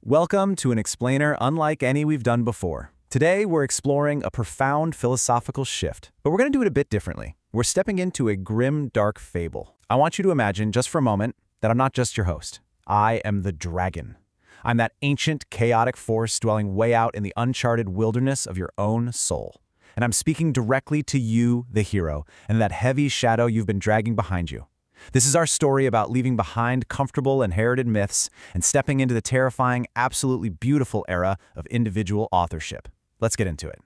Welcome to an explainer unlike any we've done before. Today, we're exploring a profound philosophical shift, but we're going to do it a bit differently. We're stepping into a grim, dark fable. I want you to imagine, just for a moment, that I'm not just your host. I am the dragon. I'm that ancient, chaotic force dwelling way out in the uncharted wilderness of your own soul. And I'm speaking directly to you, the hero, and that heavy shadow you've been dragging behind you. This is our story about leaving behind comfortable inherited myths and stepping into the terrifying, absolutely beautiful era of individual authorship. Let's get into it.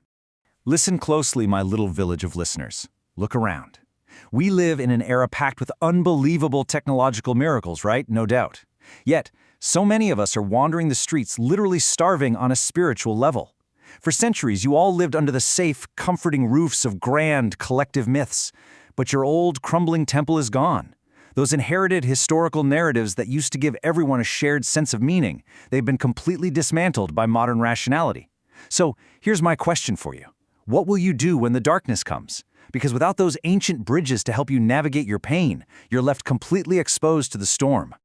Listen closely, my little village of listeners. Look around. We live in an era packed with unbelievable technological miracles, right? No doubt. Yet, so many of us are wandering the streets, literally starving on a spiritual level. For centuries, you all lived under the safe, comforting roofs of grand, collective myths. But your old, crumbling temple is gone. Those inherited historical narratives that used to give everyone a shared sense of meaning, they've been completely dismantled by modern rationality. So, here's my question for you. What will you do when the darkness comes? Because without those ancient bridges to help you navigate your pain, you're left completely exposed to the storm.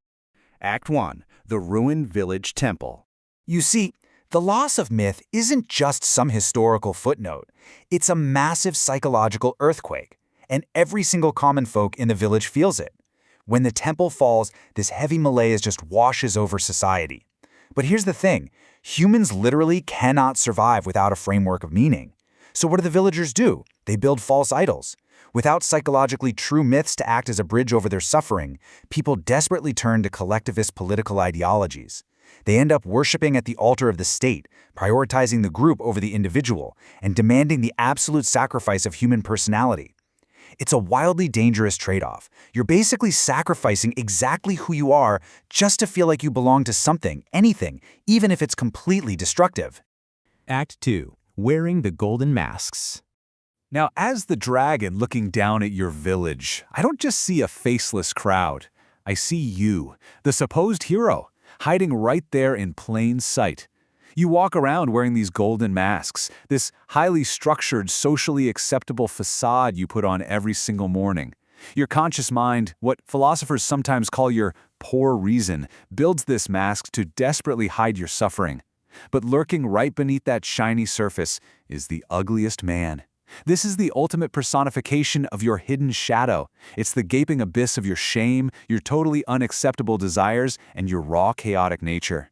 Act 1. The Ruined Village Temple. You see, the loss of myth isn't just some historical footnote. It's a massive psychological earthquake, and every single common folk in the village feels it. When the temple falls, this heavy malaise just washes over society. But here's the thing. Humans literally cannot survive without a framework of meaning. So what do the villagers do? They build false idols. Without psychologically true myths to act as a bridge over their suffering, people desperately turn to collectivist political ideologies. They end up worshiping at the altar of the state, prioritizing the group over the individual, and demanding the absolute sacrifice of human personality. It's a wildly dangerous trade-off. You're basically sacrificing exactly who you are just to feel like you belong to something, anything, even if it's completely destructive. Act 2. Wearing the golden masks. Now, as the dragon looking down at your village, I don't just see a faceless crowd. I see you, the supposed hero, hiding right there in plain sight. You walk around wearing these golden masks, this highly structured, socially acceptable facade you put on every single morning. Your conscious mind, what philosophers sometimes call your poor reason, builds this mask to desperately hide your suffering. But lurking right beneath that shiny surface is the ugliest man. This is the ultimate personification of your hidden shadow. It's the gaping abyss of your shame, your totally unacceptable desires, and your raw, chaotic nature.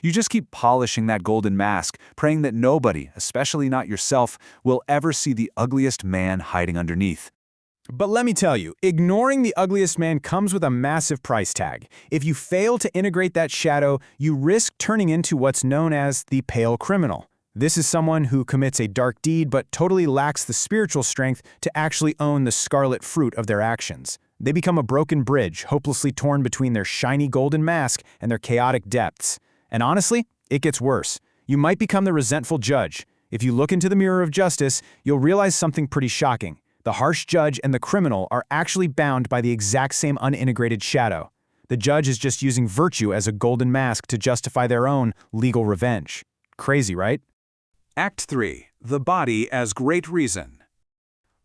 You just keep polishing that golden mask, praying that nobody, especially not yourself, will ever see the ugliest man hiding underneath. But let me tell you, ignoring the ugliest man comes with a massive price tag. If you fail to integrate that shadow, you risk turning into what's known as the pale criminal. This is someone who commits a dark deed but totally lacks the spiritual strength to actually own the scarlet fruit of their actions. They become a broken bridge, hopelessly torn between their shiny golden mask and their chaotic depths. And honestly, it gets worse. You might become the resentful judge. If you look into the mirror of justice, you'll realize something pretty shocking. The harsh judge and the criminal are actually bound by the exact same unintegrated shadow. The judge is just using virtue as a golden mask to justify their own legal revenge. Crazy, right? Act 3. The Body as Great Reason.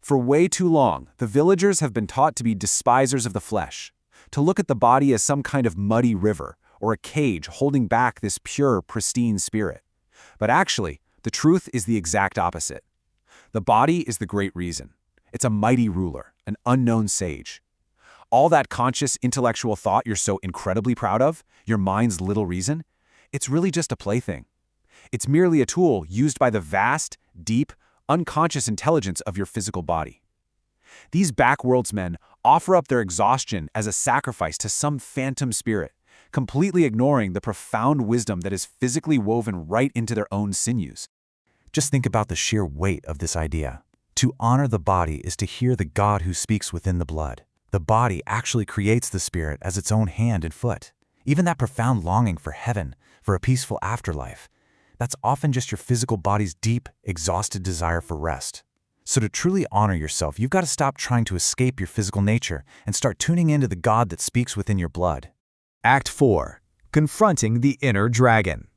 For way too long, the villagers have been taught to be despisers of the flesh, to look at the body as some kind of muddy river, or a cage holding back this pure, pristine spirit. But actually, the truth is the exact opposite. The body is the great reason. It's a mighty ruler, an unknown sage. All that conscious intellectual thought you're so incredibly proud of, your mind's little reason, it's really just a plaything. It's merely a tool used by the vast, deep, unconscious intelligence of your physical body. These backworldsmen offer up their exhaustion as a sacrifice to some phantom spirit, completely ignoring the profound wisdom that is physically woven right into their own sinews. Just think about the sheer weight of this idea. To honor the body is to hear the God who speaks within the blood. The body actually creates the spirit as its own hand and foot. Even that profound longing for heaven, for a peaceful afterlife, that's often just your physical body's deep, exhausted desire for rest. So to truly honor yourself, you've got to stop trying to escape your physical nature and start tuning into the God that speaks within your blood. Act 4. Confronting the inner dragon.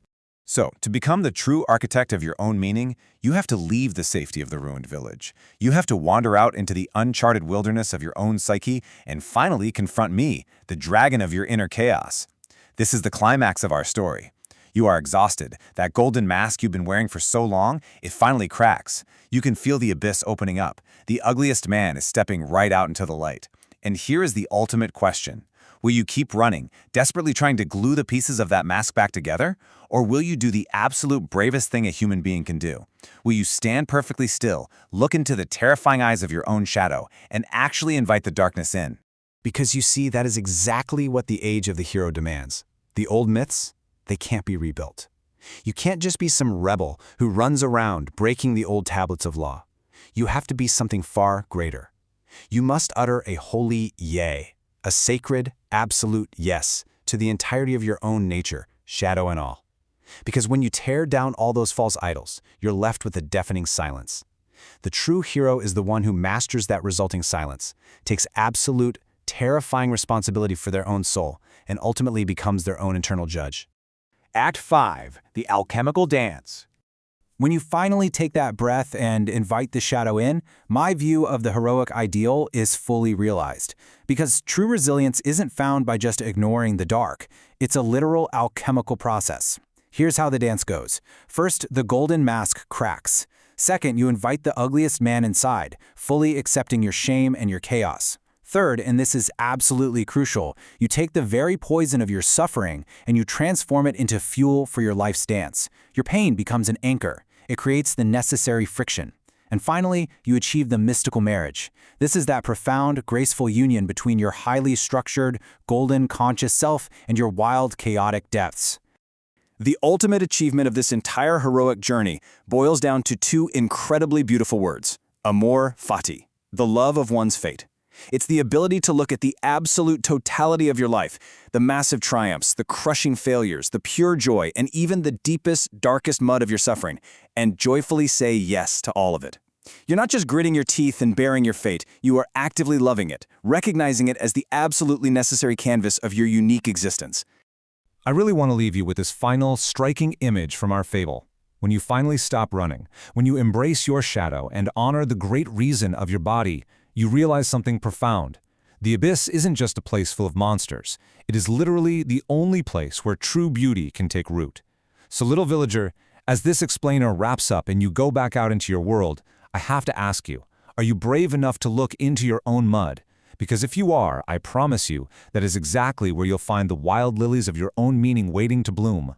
So, to become the true architect of your own meaning, you have to leave the safety of the ruined village. You have to wander out into the uncharted wilderness of your own psyche and finally confront me, the dragon of your inner chaos. This is the climax of our story. You are exhausted. That golden mask you've been wearing for so long, it finally cracks. You can feel the abyss opening up. The ugliest man is stepping right out into the light. And here is the ultimate question. Will you keep running, desperately trying to glue the pieces of that mask back together? Or will you do the absolute bravest thing a human being can do? Will you stand perfectly still, look into the terrifying eyes of your own shadow, and actually invite the darkness in? Because you see, that is exactly what the age of the hero demands. The old myths, they can't be rebuilt. You can't just be some rebel who runs around breaking the old tablets of law. You have to be something far greater. You must utter a holy yea, a sacred, absolute yes to the entirety of your own nature, shadow and all. Because when you tear down all those false idols, you're left with a deafening silence. The true hero is the one who masters that resulting silence, takes absolute, terrifying responsibility for their own soul, and ultimately becomes their own internal judge. Act 5. The Alchemical Dance. When you finally take that breath and invite the shadow in, my view of the heroic ideal is fully realized. Because true resilience isn't found by just ignoring the dark. It's a literal alchemical process. Here's how the dance goes. First, the golden mask cracks. Second, you invite the ugliest man inside, fully accepting your shame and your chaos. Third, and this is absolutely crucial, you take the very poison of your suffering and you transform it into fuel for your life's dance. Your pain becomes an anchor. It creates the necessary friction. And finally, you achieve the mystical marriage. This is that profound, graceful union between your highly structured, golden, conscious self and your wild, chaotic depths. The ultimate achievement of this entire heroic journey boils down to two incredibly beautiful words: amor fati, the love of one's fate. It's the ability to look at the absolute totality of your life, the massive triumphs, the crushing failures, the pure joy, and even the deepest, darkest mud of your suffering, and joyfully say yes to all of it. You're not just gritting your teeth and bearing your fate, you are actively loving it, recognizing it as the absolutely necessary canvas of your unique existence. I really want to leave you with this final, striking image from our fable. When you finally stop running, when you embrace your shadow and honor the great reason of your body, you realize something profound. The abyss isn't just a place full of monsters. It is literally the only place where true beauty can take root. So, little villager, as this explainer wraps up and you go back out into your world, I have to ask you, are you brave enough to look into your own mud? Because if you are, I promise you, that is exactly where you'll find the wild lilies of your own meaning waiting to bloom.